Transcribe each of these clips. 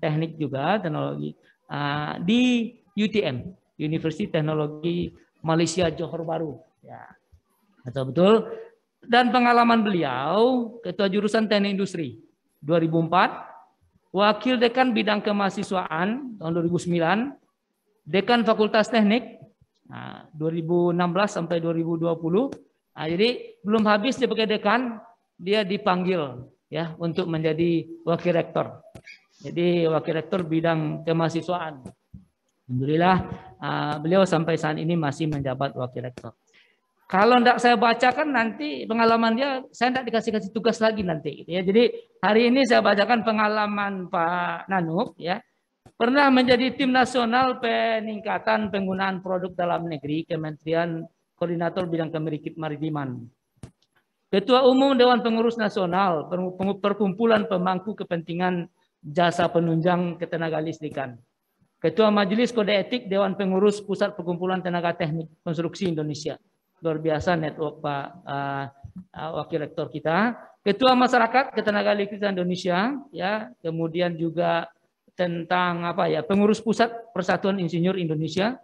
teknik juga teknologi di UTM, University Teknologi Malaysia Johor Bahru. Ya, betul. Dan pengalaman beliau ketua jurusan Teknik Industri 2004, wakil dekan bidang kemahasiswaan tahun 2009, dekan Fakultas Teknik 2016 sampai 2020. Jadi belum habis sebagai dekan, dia dipanggil ya untuk menjadi wakil rektor. Jadi wakil rektor bidang kemahasiswaan. Alhamdulillah beliau sampai saat ini masih menjabat wakil rektor. Kalau tidak saya bacakan nanti pengalaman dia, saya tidak dikasih tugas lagi nanti. Gitu ya. Jadi hari ini saya bacakan pengalaman Pak Nanuk ya. Pernah menjadi tim nasional peningkatan penggunaan produk dalam negeri Kementerian Koordinator Bidang Kemaritiman. Ketua Umum Dewan Pengurus Nasional Perkumpulan Pemangku Kepentingan Jasa Penunjang Ketenaga Listrikan. Ketua Majelis Kode Etik Dewan Pengurus Pusat Perkumpulan Tenaga Teknik Konstruksi Indonesia. Luar biasa network Pak Wakil Rektor kita. Ketua Masyarakat Ketenaga Listrikan Indonesia, ya, kemudian juga tentang Pengurus Pusat Persatuan Insinyur Indonesia.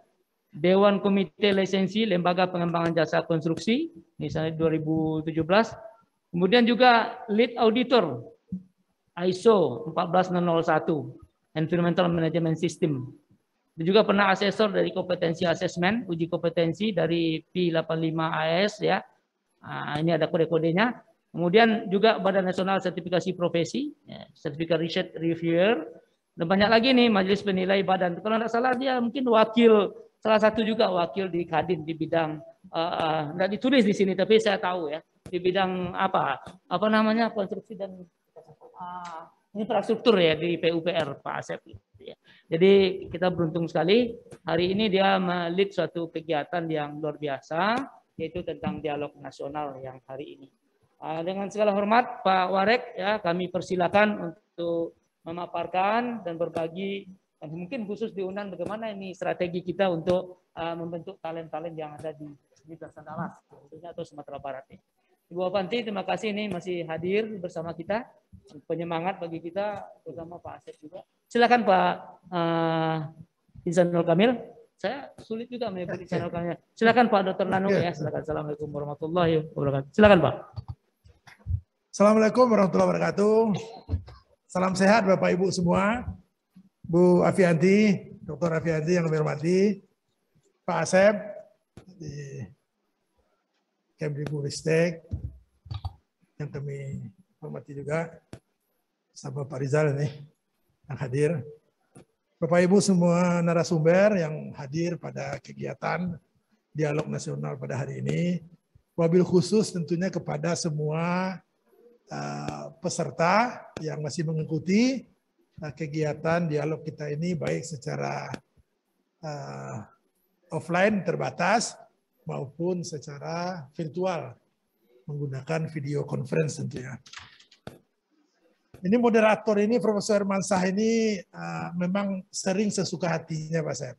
Dewan Komite Lisensi Lembaga Pengembangan Jasa Konstruksi, misalnya 2017. Kemudian juga Lead Auditor ISO 14001, Environmental Management System. Dan juga pernah asesor dari kompetensi asesmen, uji kompetensi dari P85AS ya. Ini ada kode-kodenya. Kemudian juga Badan Nasional Sertifikasi Profesi, ya, Sertifikat Research Reviewer. Dan banyak lagi nih majelis penilai badan. Kalau tidak salah dia mungkin wakil, salah satu juga wakil di Kadin di bidang tidak ditulis di sini tapi saya tahu ya di bidang apa namanya konstruksi dan infrastruktur ya di PUPR Pak Asep. Ya. Jadi kita beruntung sekali hari ini dia melit suatu kegiatan yang luar biasa yaitu tentang dialog nasional yang hari ini. Dengan segala hormat Pak Warek ya kami persilakan untuk memaparkan dan berbagi dan mungkin khusus diundang bagaimana ini strategi kita untuk membentuk talent-talent yang ada di Belas Andalas atau Sumatera Barat ini. Ibu Avanti, terima kasih ini masih hadir bersama kita, penyemangat bagi kita bersama Pak Asep juga. Silakan Pak Ihsanul Kamil. Saya sulit juga menyebut Ihsanul Kamil. Silakan Pak Dr. Nanuk ya. Silakan. Assalamualaikum warahmatullahi wabarakatuh. Silakan Pak. Assalamualaikum warahmatullahi wabarakatuh. Salam sehat Bapak Ibu semua, Bu Afianti, Dr. Afianti yang kami hormati, Pak Asep di Kemdikbudristek yang kami hormati juga, sama Pak Rizal ini yang hadir, Bapak Ibu semua narasumber yang hadir pada kegiatan dialog nasional pada hari ini, wabil khusus tentunya kepada semua peserta yang masih mengikuti kegiatan dialog kita ini baik secara offline terbatas maupun secara virtual menggunakan video conference tentunya. Ini moderator ini Profesor Mansah ini memang sering sesuka hatinya Pak Sep.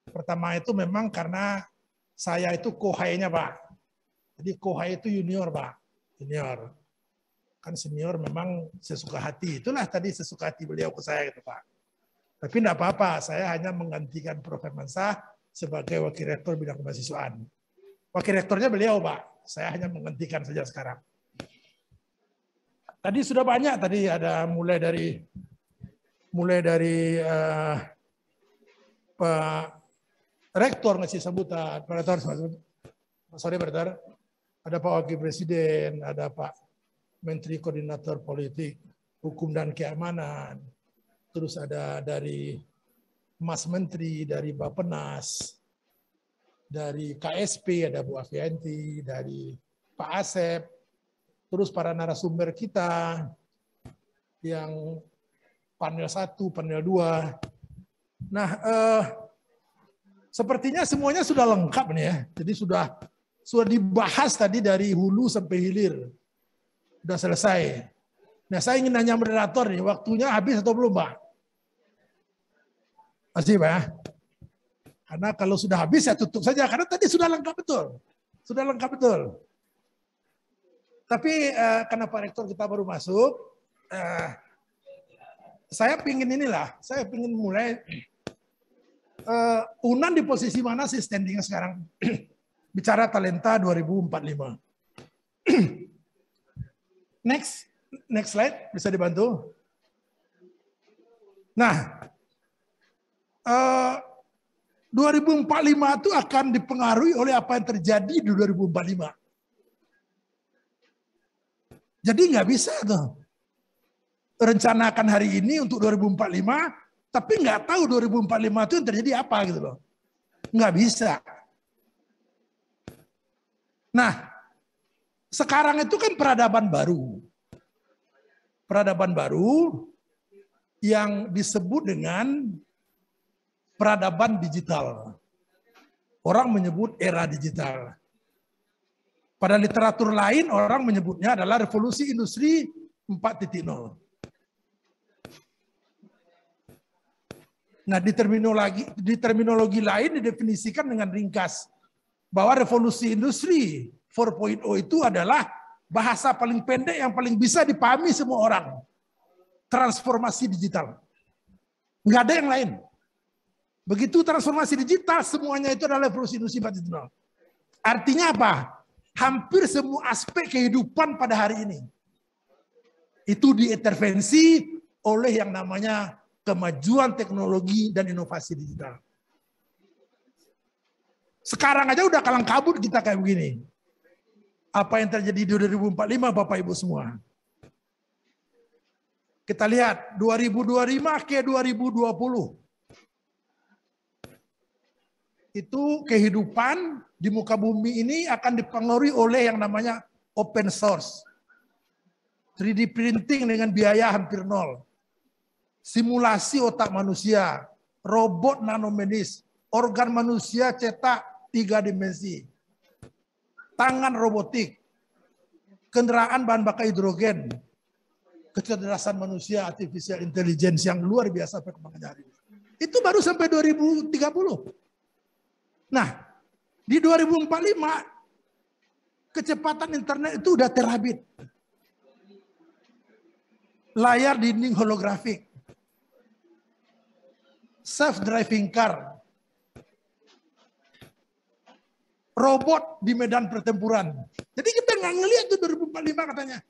Pertama itu memang karena saya itu kohainya Pak. Jadi kohai itu junior Pak, junior. Kan senior memang sesuka hati. Itulah tadi sesuka hati beliau ke saya gitu Pak. Tapi tidak apa-apa, saya hanya menggantikan Prof. Mansah sebagai wakil rektor bidang kemahasiswaan. Wakil rektornya beliau Pak, saya hanya menggantikan saja sekarang. Tadi sudah banyak, tadi ada mulai dari Pak Rektor ngasih sambutan, Pak Rektor, sorry Pak Rektor, ada Pak Wakil Presiden, ada Pak Menteri Koordinator Politik, Hukum dan Keamanan, terus ada dari Mas Menteri, dari Bappenas, dari KSP, ada Bu Afianti, dari Pak Asep, terus para narasumber kita yang panel 1, panel 2. Nah, sepertinya semuanya sudah lengkap nih ya. Jadi sudah dibahas tadi dari hulu sampai hilir. Sudah selesai. Nah, saya ingin nanya moderator nih, waktunya habis atau belum, Pak? Masih, Pak. Karena kalau sudah habis, ya tutup saja. Karena tadi sudah lengkap betul. Sudah lengkap betul. Tapi karena Pak Rektor kita baru masuk, saya pingin mulai UNAN di posisi mana sih standingnya sekarang? Bicara talenta 2045. Next slide, bisa dibantu. Nah, 2045 itu akan dipengaruhi oleh apa yang terjadi di 2045. Jadi nggak bisa tuh rencanakan hari ini untuk 2045, tapi nggak tahu 2045 itu yang terjadi apa gitu loh. Nggak bisa. Nah, sekarang itu kan peradaban baru. Peradaban baru yang disebut dengan peradaban digital. Orang menyebut era digital. Pada literatur lain orang menyebutnya adalah revolusi industri 4.0. Nah, di terminologi lain didefinisikan dengan ringkas bahwa revolusi industri 4.0 itu adalah bahasa paling pendek yang paling bisa dipahami semua orang. Transformasi digital. Nggak ada yang lain. Begitu transformasi digital, semuanya itu adalah revolusi industri 4.0. Artinya apa? Hampir semua aspek kehidupan pada hari ini itu diintervensi oleh yang namanya kemajuan teknologi dan inovasi digital. Sekarang aja udah kalang kabut kita kayak begini. Apa yang terjadi di 2045 Bapak Ibu semua? Kita lihat 2025 ke 2020. Itu kehidupan di muka bumi ini akan dipengaruhi oleh yang namanya open source. 3D printing dengan biaya hampir nol. Simulasi otak manusia, robot nanomedis, organ manusia cetak 3 dimensi, tangan robotik, kendaraan bahan bakar hidrogen, kecerdasan manusia, artificial intelligence yang luar biasa perkembangannya hari ini. Itu baru sampai 2030. Nah, di 2045 kecepatan internet itu udah terabit. Layar dinding holografik. Self-driving car, robot di medan pertempuran. Jadi kita nggak ngelihat tuh 2045 katanya.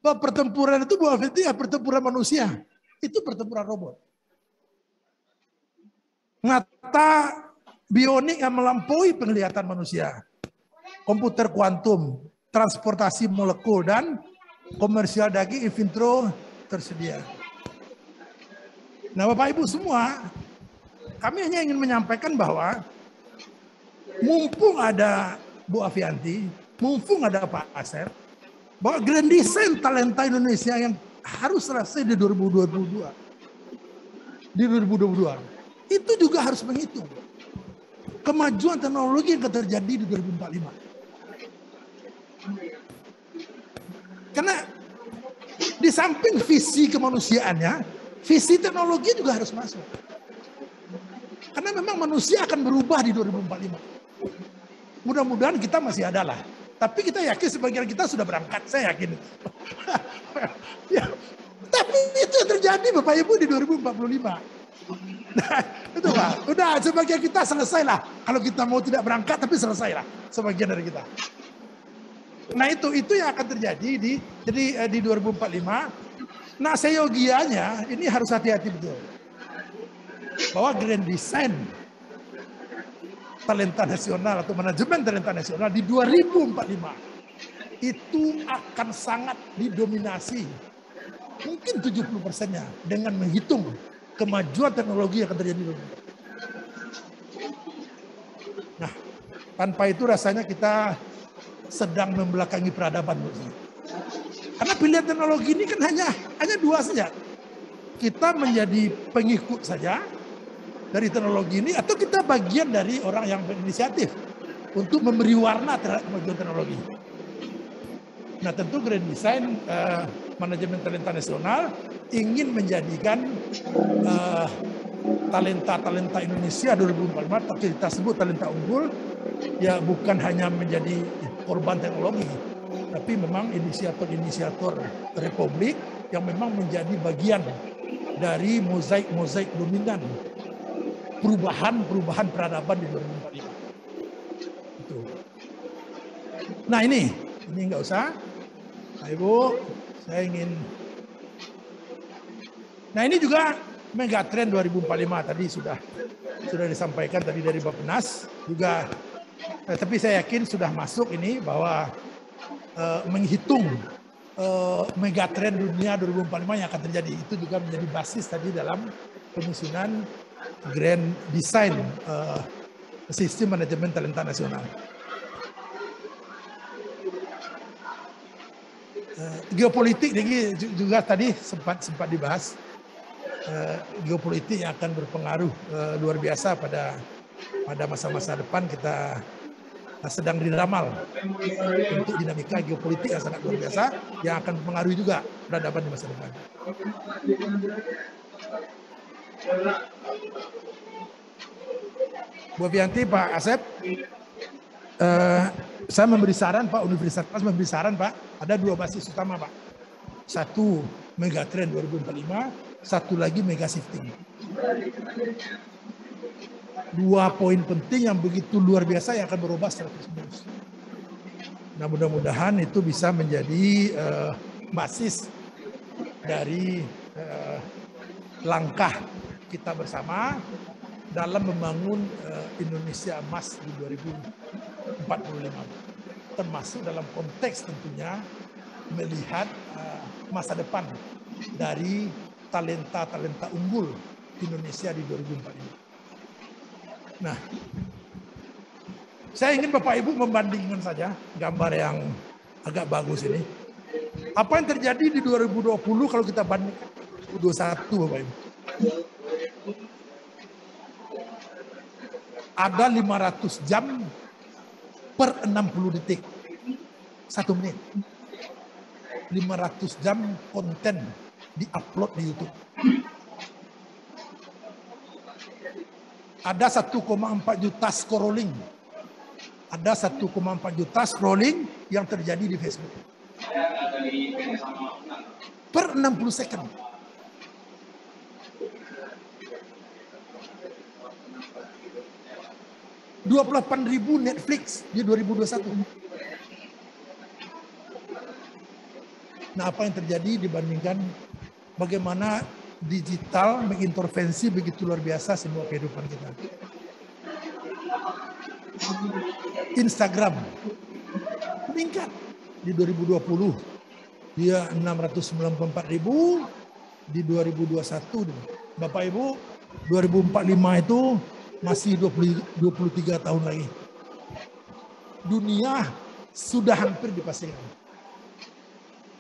Bahwa pertempuran itu bukan pertempuran manusia, itu pertempuran robot. Mata bionik yang melampaui penglihatan manusia, komputer kuantum, transportasi molekul dan komersial daging in vitro tersedia. Nah, Bapak Ibu semua, kami hanya ingin menyampaikan bahwa mumpung ada Bu Afianti, mumpung ada Pak Asep, bahwa grand design talenta Indonesia yang harus selesai di 2022. Di 2022. Itu juga harus menghitung kemajuan teknologi yang terjadi di 2045. Karena di samping visi kemanusiaannya, visi teknologi juga harus masuk. Karena memang manusia akan berubah di 2045. Mudah-mudahan kita masih ada lah. Tapi kita yakin sebagian kita sudah berangkat, saya yakin. Ya, tapi itu yang terjadi Bapak Ibu di 2045. Nah, itu Pak. Udah sebagian kita selesai lah. Kalau kita mau tidak berangkat tapi selesai lah sebagian dari kita. Nah itu yang akan terjadi di 2045. Nah seyogianya ini harus hati-hati betul. Bahwa grand design talenta nasional atau manajemen talenta nasional di 2045 itu akan sangat didominasi. Mungkin 70%-nya dengan menghitung kemajuan teknologi yang akan terjadi. Nah, tanpa itu rasanya kita sedang membelakangi peradaban. Karena pilihan teknologi ini kan hanya dua saja. Kita menjadi pengikut saja dari teknologi ini atau kita bagian dari orang yang berinisiatif untuk memberi warna terhadap kemajuan teknologi. Nah tentu Grand Design Manajemen Talenta Nasional ingin menjadikan talenta Indonesia 2045, tapi kita sebut talenta unggul, ya bukan hanya menjadi korban teknologi, tapi memang inisiator-inisiator republik yang memang menjadi bagian dari mozaik-mozaik dominan, perubahan peradaban di 2045. Itu. Nah ini nggak usah, Pak Ibu, saya ingin. Nah ini juga megatrend 2045 tadi sudah disampaikan tadi dari Bappenas juga, tapi saya yakin sudah masuk ini bahwa menghitung megatrend dunia 2045 yang akan terjadi itu juga menjadi basis tadi dalam penyusunan Grand Design Sistem Manajemen Talenta Nasional. Geopolitik ini juga tadi sempat dibahas. Geopolitik yang akan berpengaruh luar biasa pada masa-masa depan. Kita sedang diramal untuk dinamika geopolitik yang sangat luar biasa yang akan mempengaruhi juga peradaban di masa depan. Bu Fianti, Pak Asep, saya memberi saran Pak, Universitas memberi saran Pak, ada 2 basis utama Pak. Satu megatrend 2045, satu lagi mega shifting. 2 poin penting yang begitu luar biasa yang akan berubah secara terus-menerus. Nah mudah-mudahan itu bisa menjadi basis dari langkah kita bersama dalam membangun Indonesia emas di 2045. Termasuk dalam konteks tentunya melihat masa depan dari talenta unggul Indonesia di 2045. Nah, saya ingin Bapak Ibu membandingkan saja gambar yang agak bagus ini. Apa yang terjadi di 2020 kalau kita bandingkan 2021 Bapak Ibu? Ada 500 jam per 60 detik. 1 menit. 500 jam konten di-upload di YouTube. Ada 1,4 juta scrolling. Ada 1,4 juta scrolling yang terjadi di Facebook. Per 60 second. $28.000 Netflix di 2021. Nah, apa yang terjadi dibandingkan bagaimana digital mengintervensi begitu luar biasa semua kehidupan kita. Instagram meningkat di 2020. Dia 694.000 di 2021. Bapak Ibu, 2045 itu masih 23 tahun lagi. Dunia sudah hampir dipastikan.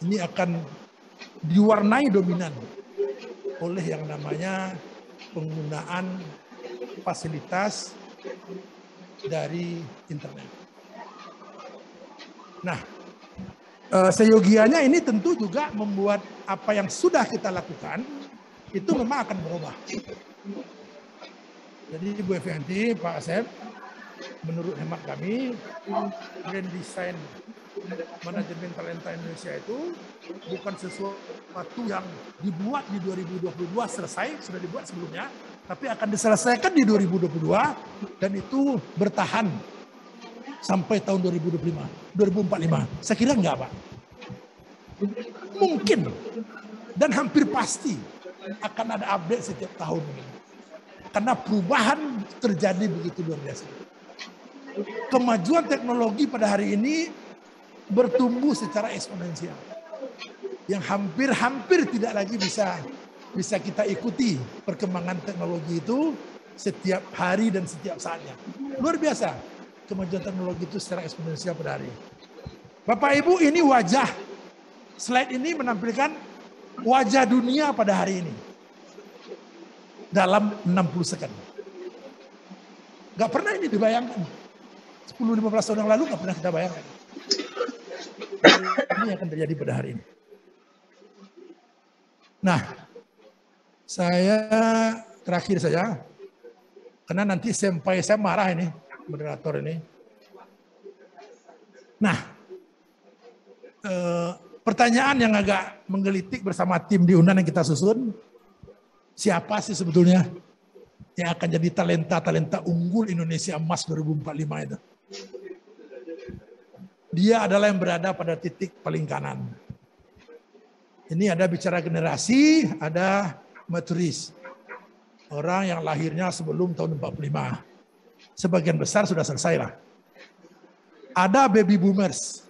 Ini akan diwarnai dominan oleh yang namanya penggunaan fasilitas dari internet. Nah, seyogianya ini tentu juga membuat apa yang sudah kita lakukan itu memang akan berubah. Jadi Bu Evianti, Pak Asep, menurut hemat kami, Grand Design Manajemen Talenta Indonesia itu bukan sesuatu yang dibuat di 2022 selesai, sudah dibuat sebelumnya, tapi akan diselesaikan di 2022 dan itu bertahan sampai tahun 2045. Saya kira enggak, Pak. Mungkin dan hampir pasti akan ada update setiap tahun. Karena perubahan terjadi begitu luar biasa. Kemajuan teknologi pada hari ini bertumbuh secara eksponensial. Yang hampir tidak lagi bisa kita ikuti perkembangan teknologi itu setiap hari dan setiap saatnya. Luar biasa kemajuan teknologi itu secara eksponensial pada hari ini. Bapak Ibu, ini wajah. Slide ini menampilkan wajah dunia pada hari ini. Dalam 60 second. Gak pernah ini dibayangkan. 10-15 tahun yang lalu gak pernah kita bayangkan. Ini akan terjadi pada hari ini. Nah, saya terakhir saja. Karena nanti sampai saya marah ini, moderator ini. Nah, pertanyaan yang agak menggelitik bersama tim diundang yang kita susun. Siapa sih sebetulnya yang akan jadi talenta unggul Indonesia Emas 2045 itu? Dia adalah yang berada pada titik paling kanan. Ini ada bicara generasi, ada maturis. Orang yang lahirnya sebelum tahun 45. Sebagian besar sudah selesai lah. Ada baby boomers.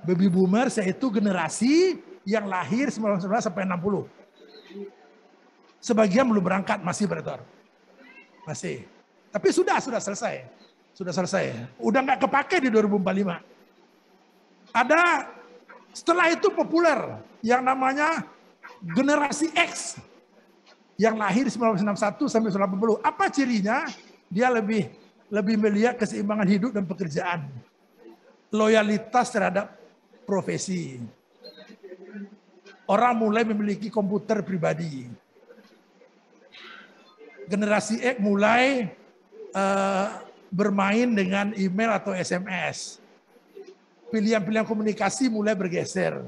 Baby boomers yaitu generasi yang lahir 1919 sampai 60. Sebagian belum berangkat, masih beredar. Masih. Tapi sudah selesai. Sudah selesai. Udah nggak kepake di 2045. Ada setelah itu populer yang namanya generasi X yang lahir 1961 sampai 1980. Apa cirinya? Dia lebih melihat keseimbangan hidup dan pekerjaan. Loyalitas terhadap profesi. Orang mulai memiliki komputer pribadi. Generasi X mulai bermain dengan email atau SMS. Pilihan-pilihan komunikasi mulai bergeser.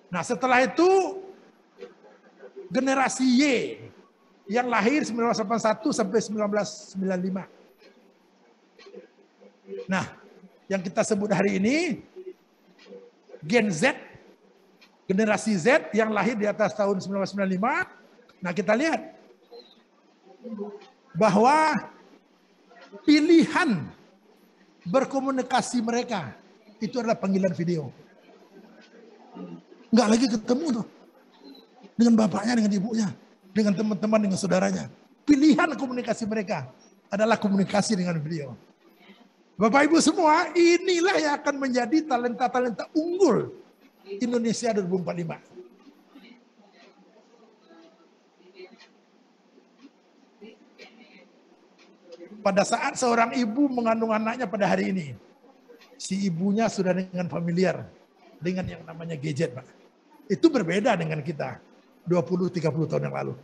Nah, setelah itu generasi Y yang lahir 1981 sampai 1995. Nah, yang kita sebut hari ini Gen Z, generasi Z yang lahir di atas tahun 1995. Nah, kita lihat bahwa pilihan berkomunikasi mereka itu adalah panggilan video. Nggak lagi ketemu tuh dengan bapaknya, dengan ibunya, dengan teman-teman, dengan saudaranya. Pilihan komunikasi mereka adalah komunikasi dengan video. Bapak Ibu semua, inilah yang akan menjadi talenta-talenta unggul Indonesia 2045. Pada saat seorang ibu mengandung anaknya pada hari ini, si ibunya sudah dengan familiar dengan yang namanya gadget, Pak. Itu berbeda dengan kita 20-30 tahun yang lalu.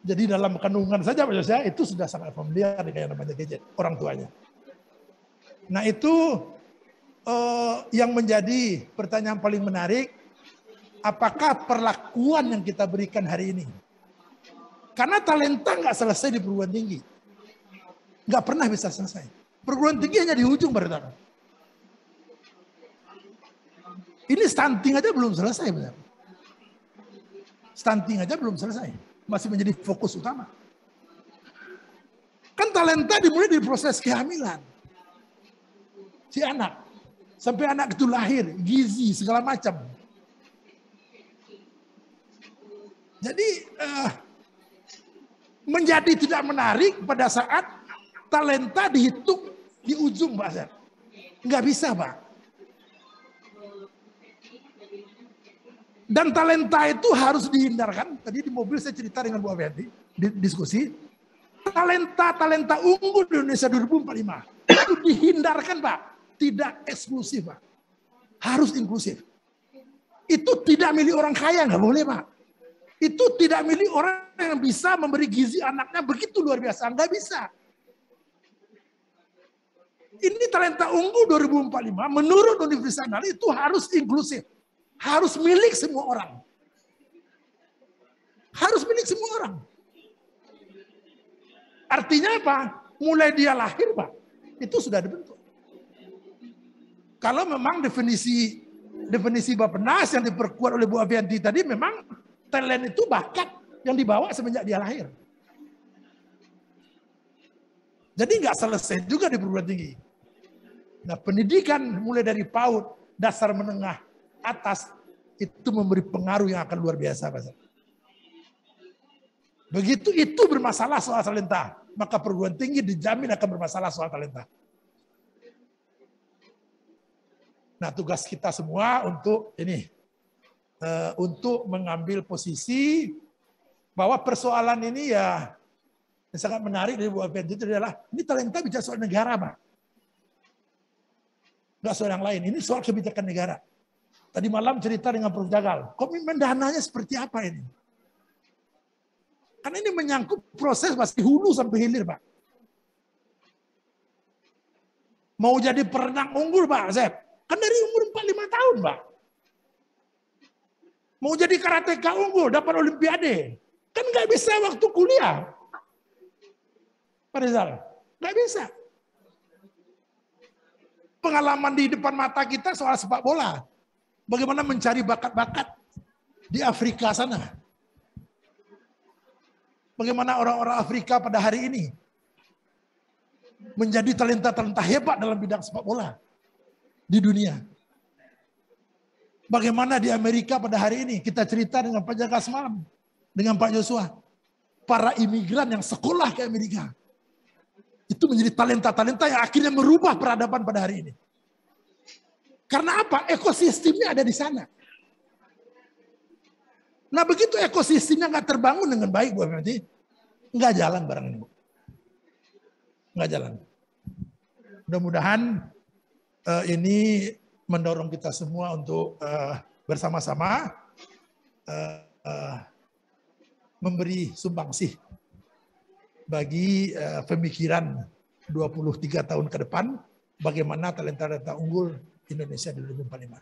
Jadi dalam kandungan saja Pak Yosya, itu sudah sangat familiar dengan yang namanya gadget, orang tuanya. Nah itu yang menjadi pertanyaan paling menarik, apakah perlakuan yang kita berikan hari ini? Karena talenta nggak selesai di perguruan tinggi. Nggak pernah bisa selesai. Perguruan tinggi hanya di ujung, Bapak. Ini stunting aja belum selesai, benar. Stunting aja belum selesai. Masih menjadi fokus utama. Kan talenta dimulai dari proses kehamilan. Si anak. Sampai anak itu lahir, gizi, segala macam. Jadi menjadi tidak menarik pada saat talenta dihitung di ujung, Pak Azhar. Nggak bisa, Pak. Dan talenta itu harus dihindarkan. Tadi di mobil saya cerita dengan Bu Avianti, diskusi. Talenta unggul di Indonesia 2045 itu dihindarkan, Pak. Tidak eksklusif, Pak. Harus inklusif. Itu tidak milik orang kaya, nggak boleh, Pak. Itu tidak milik orang yang bisa memberi gizi anaknya begitu luar biasa. Nggak bisa. Ini talenta unggul 2045 menurut Universitas itu harus inklusif. Harus milik semua orang. Harus milik semua orang. Artinya apa? Mulai dia lahir, Pak, itu sudah dibentuk. Kalau memang definisi Bappenas yang diperkuat oleh Bu Avianti tadi, memang talent itu bakat yang dibawa semenjak dia lahir. Jadi nggak selesai juga di perguruan tinggi. Nah, pendidikan mulai dari PAUD, dasar menengah, atas, itu memberi pengaruh yang akan luar biasa, Pak. Begitu itu bermasalah soal talenta, maka perguruan tinggi dijamin akan bermasalah soal talenta. Nah, tugas kita semua untuk ini, untuk mengambil posisi bahwa persoalan ini ya yang sangat menarik dari Bu Avianti itu adalah ini talenta bicara soal negara, Pak. Enggak soal yang lain, ini soal kebijakan negara. Tadi malam cerita dengan Prof. Jagal, komitmen dananya seperti apa ini? Karena ini menyangkut proses masih hulu sampai hilir, Pak. Mau jadi perenang unggul, Pak Zep, kan dari umur 45 tahun, Pak. Mau jadi karateka unggul, dapat olimpiade. Kan nggak bisa waktu kuliah. Pak Rizal, nggak bisa. Pengalaman di depan mata kita soal sepak bola. Bagaimana mencari bakat-bakat di Afrika sana. Bagaimana orang-orang Afrika pada hari ini menjadi talenta-talenta hebat dalam bidang sepak bola di dunia. Bagaimana di Amerika pada hari ini kita cerita dengan Pak Jaka semalam, dengan Pak Joshua, para imigran yang sekolah ke Amerika. Itu menjadi talenta-talenta yang akhirnya merubah peradaban pada hari ini. Karena apa? Ekosistemnya ada di sana. Nah begitu ekosistemnya nggak terbangun dengan baik, Bu Mati, nggak jalan barang ini, Bu. Nggak jalan. Mudah-mudahan ini mendorong kita semua untuk bersama-sama memberi sumbangsih bagi pemikiran 23 tahun ke depan, bagaimana talenta-talenta unggul Indonesia di 2045.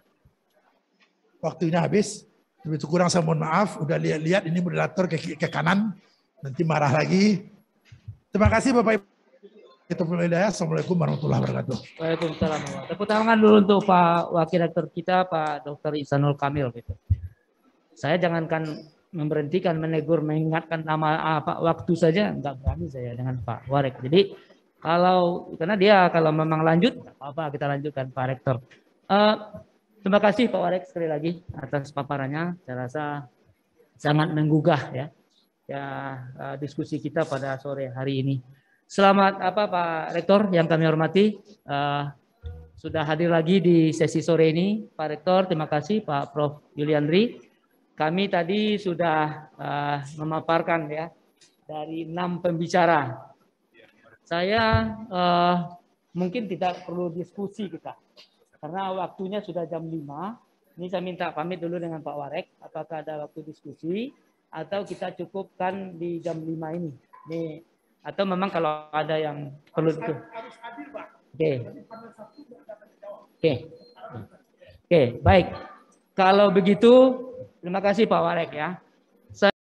Waktunya habis, begitu kurang saya mohon maaf, udah lihat-lihat ini moderator ke kanan, nanti marah lagi. Terima kasih Bapak Ibu. Assalamualaikum warahmatullahi wabarakatuh. Waalaikumsalam. Tepuk tangan dulu untuk Pak Wakil Rektor kita, Pak Dr. Ihsanul Kamil. Gitu. Saya jangankan memberhentikan, menegur, mengingatkan nama Pak waktu saja, nggak berani saya dengan Pak Warek. Jadi karena dia kalau memang lanjut, nggak apa-apa kita lanjutkan Pak Rektor. Terima kasih Pak Warek sekali lagi atas paparannya. Saya rasa sangat menggugah ya diskusi kita pada sore hari ini. Selamat Pak Rektor yang kami hormati, sudah hadir lagi di sesi sore ini. Pak Rektor, terima kasih Pak Prof. Yuliandri. Kami tadi sudah memaparkan ya dari 6 pembicara. Saya mungkin tidak perlu diskusi kita karena waktunya sudah jam 5. Ini saya minta pamit dulu dengan Pak Warek. Apakah ada waktu diskusi atau kita cukupkan di jam 5 ini? Atau memang kalau ada yang perlu itu? Oke, baik. Kalau begitu, terima kasih Pak Warek ya.